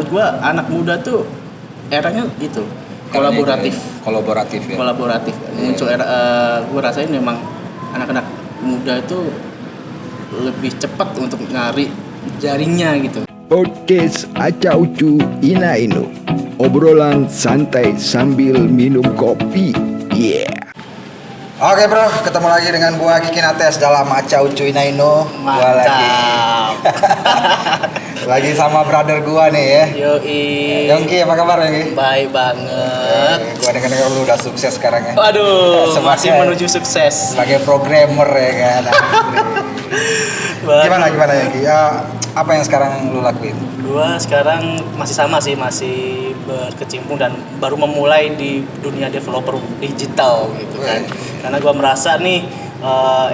menurut gua anak muda tuh eranya gitu kolaboratif ya. Muncul era gua rasain memang anak-anak muda itu lebih cepat untuk nyari jaringnya gitu. Podcast Aca Ucu Ina Inu, obrolan santai sambil minum kopi. Yeah. Oke bro, ketemu lagi dengan gua Kiki Nates dalam Aca Ucu Ina Inu. Gua lagi sama brother gua nih ya. Yoi. Yongki, apa kabar Yongki? Baik banget. Gua dengar lu udah sukses sekarang ya. Waduh, masih menuju sukses. Sebagai programmer ya kan. Gimana Yongki? Apa yang sekarang lu lakuin? Gua sekarang masih sama sih, masih berkecimpung dan baru memulai di dunia developer digital gitu kan. Karena gua merasa nih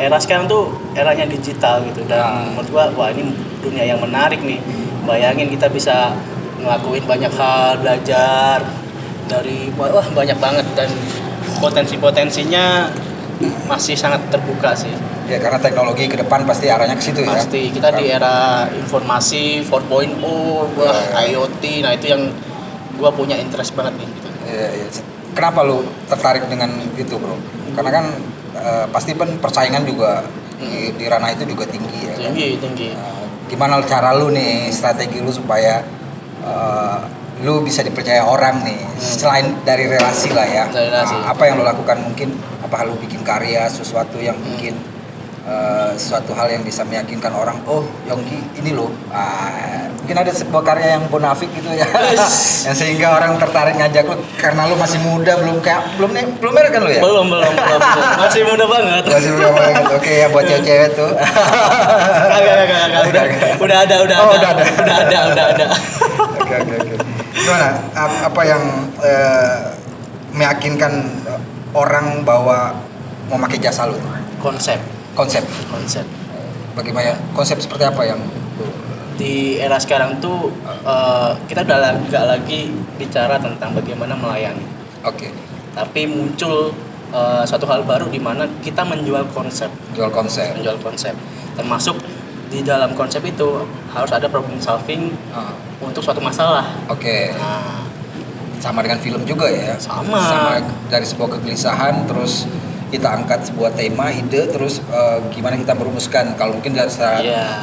era sekarang tuh eranya digital gitu, dan menurut gua wah ini dunia yang menarik nih. Bayangin kita bisa ngelakuin banyak hal, belajar dari banyak banget, dan potensi-potensinya masih sangat terbuka sih. Ya karena teknologi ke depan pasti arahnya ke situ ya. Pasti kita di era informasi 4.0, IoT, nah itu yang gua punya interest banget nih gitu. Iya. Kenapa lu tertarik dengan itu, Bro? Karena kan pasti kan persaingan juga di ranah itu juga tinggi ya. Tinggi. Gimana cara lu nih, strategi lu supaya lu bisa dipercaya orang nih, selain dari relasi lah ya. Apa yang lu lakukan, mungkin apa lu bikin karya, sesuatu yang mungkin suatu hal yang bisa meyakinkan orang, oh Yongki ini loh, mungkin ada sebuah karya yang bonafik gitu ya, yang sehingga orang tertarik ngajak lu karena lu masih muda, belum merek kan lu ya? Belum. Masih muda banget. Oke ya, buat cewek-cewek tuh. Agak. Udah ada. Oke. Gimana? Apa yang meyakinkan orang bahwa mau pakai jasa lu? Konsep. Bagaimana? Konsep seperti apa yang di era sekarang tuh kita udah gak lagi bicara tentang bagaimana melayani. Oke. Tapi muncul suatu hal baru di mana kita menjual konsep. Menjual konsep. Termasuk di dalam konsep itu harus ada problem solving untuk suatu masalah. Oke. Nah, sama dengan film juga ya. Sama dari sebuah kegelisahan, terus kita angkat sebuah tema, ide, terus gimana kita merumuskan. Kalau mungkin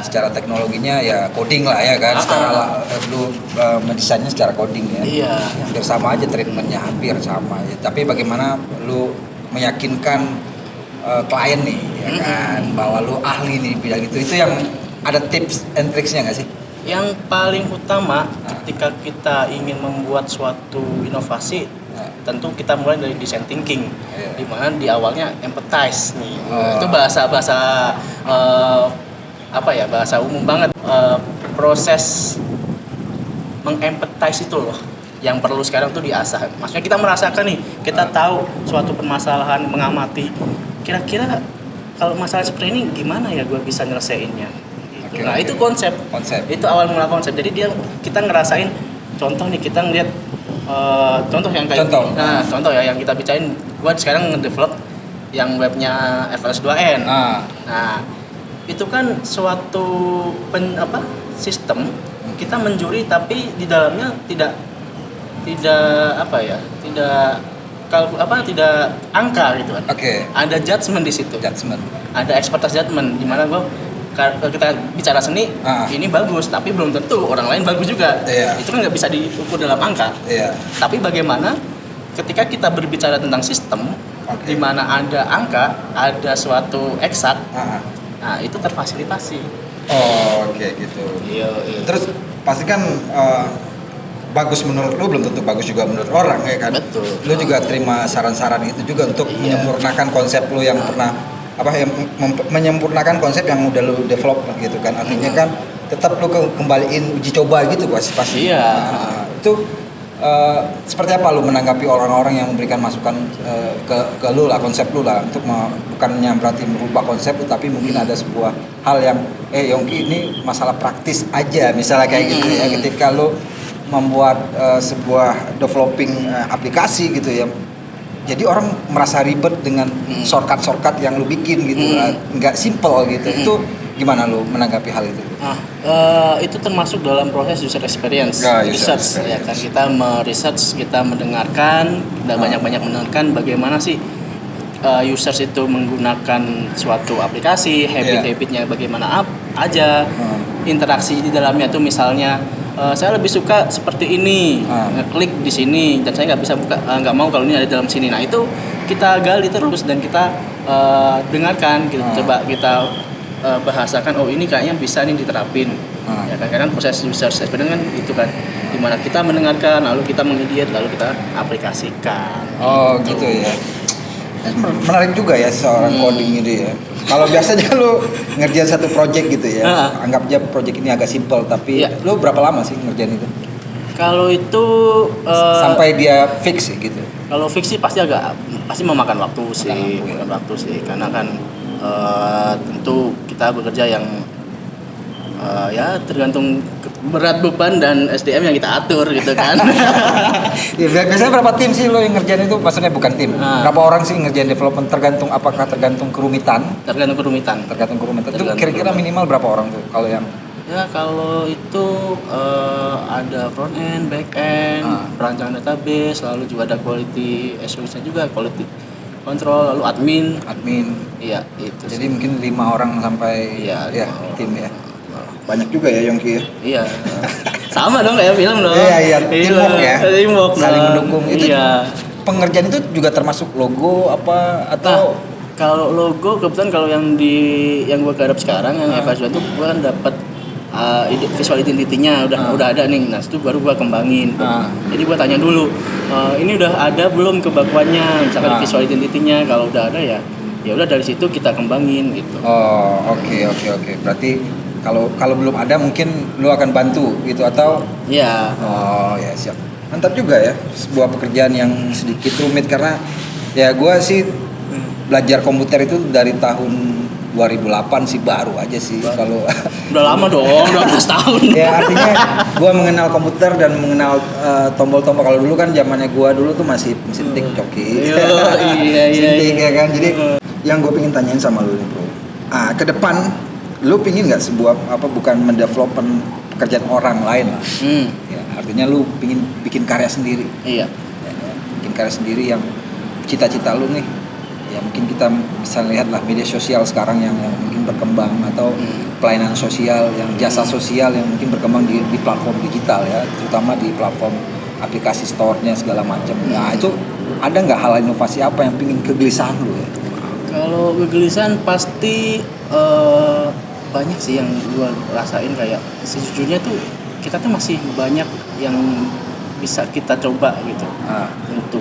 secara teknologinya ya coding lah ya kan. Secara lu mendesainnya secara coding ya. Iya. Hampir sama aja treatmentnya, hampir sama ya. Tapi bagaimana lu meyakinkan klien nih ya kan, bahwa lu ahli nih bidang itu yang ada tips and tricksnya nggak sih? Yang paling utama ketika kita ingin membuat suatu inovasi, tentu kita mulai dari design thinking, di mana di awalnya empathize nih. Itu bahasa bahasa umum banget. Proses mengempathize itu loh yang perlu sekarang tuh diasah. Maksudnya kita merasakan nih, kita tahu suatu permasalahan, mengamati kira-kira kalau masalah seperti ini gimana ya gue bisa nyelesainnya gitu. Nah itu konsep. Itu awal mula konsep. Jadi kita ngerasain, contoh nih, kita ngeliat contoh yang kayak contoh ya yang kita bicarain. Gue sekarang ngedevelop yang webnya FLS2N. Nah itu kan suatu sistem kita menjuri, tapi di dalamnya tidak angka gitu kan. Ada judgement di situ. Ada expertise judgement, di mana kita bicara seni, ini bagus, tapi belum tentu orang lain bagus juga. Itu kan nggak bisa diukur dalam angka. Tapi bagaimana ketika kita berbicara tentang sistem, di mana ada angka, ada suatu eksak, nah itu terfasilitasi. Oke gitu. Iya. Terus pasti kan bagus menurut lu belum tentu bagus juga menurut orang ya kan. Betul. Lu juga terima saran-saran itu juga untuk menyempurnakan konsep lu yang pernah menyempurnakan konsep yang udah lu develop gitu kan. Artinya kan tetap lu kembaliin uji coba gitu pasti. Iya. Itu seperti apa lu menanggapi orang-orang yang memberikan masukan ke lu lah, konsep lu lah, untuk bukannya berarti merubah konsep lu, tapi mungkin ada sebuah hal yang Yongki ini masalah praktis aja misalnya kayak gitu ya, ketika lu membuat sebuah developing aplikasi gitu ya, jadi orang merasa ribet dengan shortcut yang lu bikin gitu, nggak simple gitu. Itu Gimana lu menanggapi hal itu? Itu termasuk dalam proses user experience, research. Ya kan, kita meresearch, kita mendengarkan, kita banyak-banyak mendengarkan bagaimana sih users itu menggunakan suatu aplikasi, habitnya bagaimana aja, interaksi di dalamnya tuh misalnya saya lebih suka seperti ini, ngeklik di sini dan saya nggak mau kalau ini ada di dalam sini. Nah itu kita gali terus dan kita dengarkan, coba kita bahasakan, oh ini kayaknya bisa nih diterapin. Ya kan, karena proses user experience kan itu kan, dimana kita mendengarkan, lalu kita mengidiot, lalu kita aplikasikan. Oh gitu ya. Menarik juga ya seorang coding itu ya. Kalau biasanya lu ngerjain satu project gitu ya, anggap aja project ini agak simple, tapi lu berapa lama sih ngerjain itu? Kalau itu sampai dia fix gitu. Kalau fix sih pasti memakan waktu sih, karena kan tentu kita bekerja yang ya tergantung berat beban dan SDM yang kita atur gitu kan. Ya, biasanya berapa tim sih lo yang ngerjain itu? Maksudnya bukan tim. Berapa orang sih ngerjain development? Tergantung kerumitan? Tergantung kerumitan. Itu kira-kira minimal berapa orang tuh kalau yang? Ya kalau itu ada front end, back end, perancangan database, lalu juga ada quality assurance juga, quality control, lalu admin. Iya itu. Jadi mungkin 5 orang sampai tim ya. Banyak juga ya Yongki ya? Iya. Sama dong kayak film dong. Iya. Teamwork ya. Teamwork. Saling mendukung. Itu iya. Pengerjaan itu juga termasuk logo apa atau? Kalau logo kebetulan kalau yang gue garap sekarang yang Eva itu gue kan dapat visual identity-nya udah ada nih. Nah itu baru gue kembangin. Jadi gue tanya dulu, ini udah ada belum kebakuannya? Misalkan visual identity-nya, kalau udah ada ya udah dari situ kita kembangin gitu. Oh oke. Berarti kalau belum ada mungkin lu akan bantu gitu atau? Iya. Oh ya siap. Mantap juga ya, sebuah pekerjaan yang sedikit rumit karena ya gue sih belajar komputer itu dari tahun 2008 sih, baru aja sih kalau. Udah lama dong, 12 tahun. Ya artinya gue mengenal komputer dan mengenal tombol-tombol. Kalau dulu kan zamannya gue dulu tuh masih mesin tik coki. Iya. Ya kan. Jadi yang gue pengen tanyain sama lu nih bro, ke depan lu pingin nggak bukan mendevelopment pekerjaan orang lain lah. Ya, artinya lu pingin bikin karya sendiri. Iya. Ya, bikin karya sendiri yang cita-cita lu nih. Ya mungkin kita bisa lihat lah media sosial sekarang yang mungkin berkembang, atau pelayanan sosial, yang jasa sosial yang mungkin berkembang di platform digital ya, terutama di platform aplikasi store-nya segala macam. Nah itu ada nggak hal inovasi apa yang pingin kegelisahan lu ya? Kalau kegelisahan pasti banyak sih yang gue rasain, kayak sejujurnya tuh kita tuh masih banyak yang bisa kita coba gitu untuk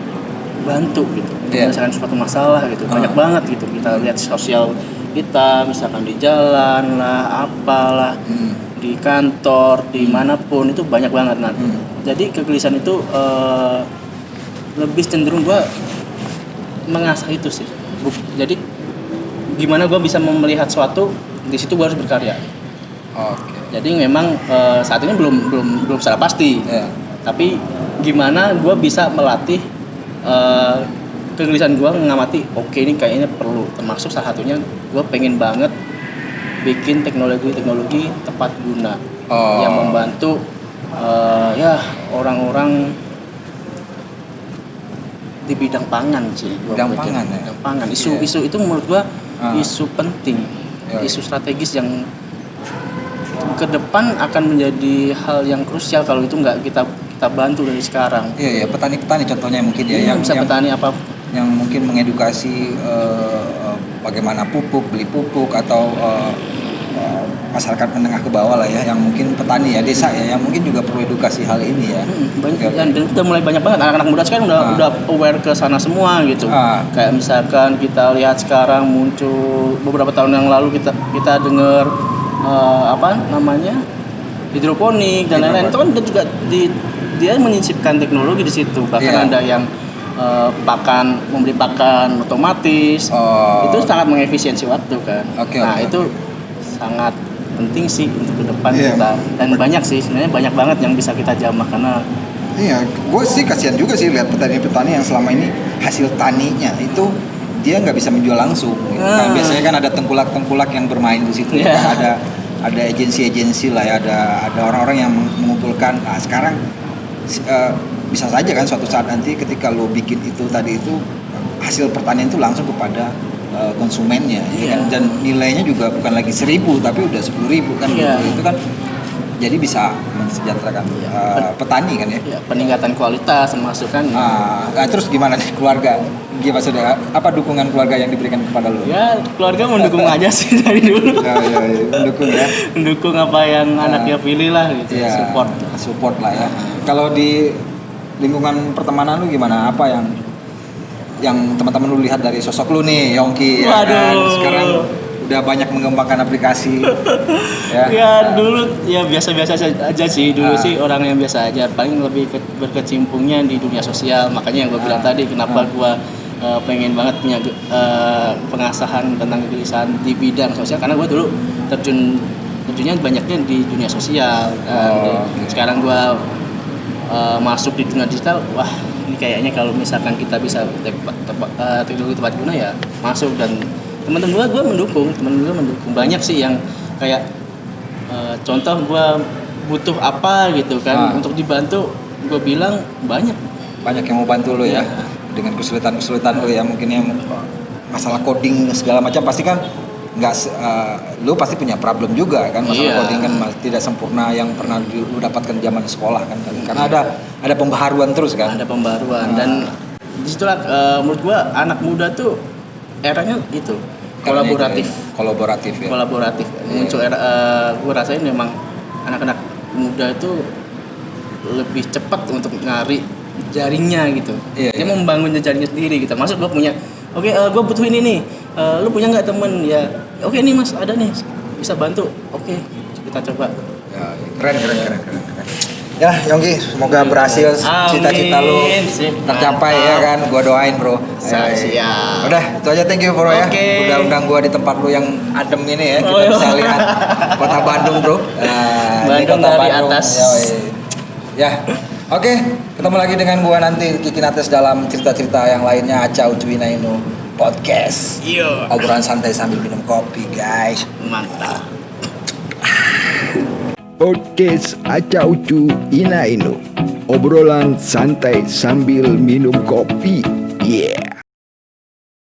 bantu gitu, menyelesaikan suatu masalah gitu. Banyak banget gitu kita lihat sosial kita, misalkan di jalan lah, apalah, di kantor, dimanapun itu banyak banget. Nah, jadi kegelisahan itu lebih cenderung gue mengasah itu sih. Jadi gimana gue bisa melihat suatu, di situ gue harus berkarya. Jadi memang saat ini belum secara pasti. Tapi gimana gue bisa melatih kegelisahan gue mengamati, oke ini kayaknya perlu. Termasuk salah satunya gue pengen banget bikin teknologi tepat guna yang membantu orang-orang di bidang pangan sih. Bidang pangan. Isu itu menurut gue isu penting, isu strategis yang ke depan akan menjadi hal yang krusial kalau itu nggak kita bantu dari sekarang. Iya, petani-petani contohnya mungkin ya, yang petani apa yang mungkin mengedukasi bagaimana beli pupuk atau masyarakat menengah ke bawah lah ya, yang mungkin petani ya, desa ya, yang mungkin juga perlu edukasi hal ini ya. Dan udah mulai banyak banget anak-anak muda sekarang udah aware ke sana semua gitu. Kayak misalkan kita lihat sekarang muncul beberapa tahun yang lalu kita dengar hidroponik dan lain-lain, itu kan juga dia menyisipkan teknologi di situ. Bahkan ada yang membeli pakan otomatis. Itu sangat mengefisiensi waktu kan. Itu sangat penting sih untuk ke depan kita. Dan banyak sih, sebenarnya banyak banget yang bisa kita jamah karena gue sih kasihan juga sih lihat petani-petani yang selama ini hasil taninya itu dia nggak bisa menjual langsung. Kan biasanya kan ada tengkulak-tengkulak yang bermain di situ. Yeah. Kan ada agensi-agensi lah ya, ada orang-orang yang mengumpulkan. Nah sekarang bisa saja kan suatu saat nanti ketika lo bikin itu tadi itu hasil pertanian itu langsung kepada konsumennya, ya kan? Dan nilainya juga bukan lagi 1.000 tapi udah 10.000 kan, gitu. Itu kan jadi bisa mensejahterakan petani kan ya. Peningkatan kualitas termasuk kan. Nah, terus gimana nih keluarga? Gimana maksudnya? Apa dukungan keluarga yang diberikan kepada lo? Ya keluarga mendukung aja sih dari dulu. Ya, mendukung ya. Mendukung apa yang anaknya pilih lah gitu. Ya, support lah ya. Kalau di lingkungan pertemanan lu gimana? Apa yang teman-teman lu lihat dari sosok lu nih, Yongki? Ya kan? Sekarang udah banyak mengembangkan aplikasi. Dulu ya biasa-biasa aja sih. Dulu sih orang yang biasa aja. Paling lebih berkecimpungnya di dunia sosial. Makanya yang gue bilang tadi, kenapa gue pengen banget punya pengasahan tentang kegelisahan di bidang sosial. Karena gue dulu terjunnya banyaknya di dunia sosial. Sekarang gue masuk di dunia digital, wah ini kayaknya kalau misalkan kita bisa teknologi tepat guna ya masuk. Dan teman-teman gue mendukung banyak sih yang kayak contoh gue butuh apa gitu kan untuk dibantu, gue bilang banyak yang mau bantu lo ya dengan kesulitan lo ya, mungkin yang masalah coding segala macam pasti kan nggak lo pasti punya problem juga kan, masalah coding kan tidak sempurna yang pernah lu dapatkan zaman sekolah kan, karena ada pembaharuan terus kan, dan disitulah menurut gue anak muda tuh eranya itu kolaboratif ya. Muncul era gue rasain memang anak-anak muda itu lebih cepat untuk nyari jaringnya gitu. Dia mau membangun jaringnya sendiri gitu. Maksud gue punya gue butuh ini nih, lu punya nggak temen ya? Oke nih mas, ada nih, bisa bantu. Oke, kita coba. Ya, keren. Ya, Yongki, semoga berhasil cita-cita lu tercapai ya kan. Gua doain, Bro. Siap. Udah, itu aja, thank you, Bro ya. Udah undang gua di tempat lu yang adem ini ya. Kita bisa lihat kota Bandung, Bro. Bandung dari atas. Ya. Oke, ketemu lagi dengan gua nanti Kiki Nates dalam cerita-cerita yang lainnya Aca Ucu Inainu Podcast. Iya. Obrolan santai sambil minum kopi, guys. Mantap. Podcast Aca Ucu Inainu. Obrolan santai sambil minum kopi. Yeah.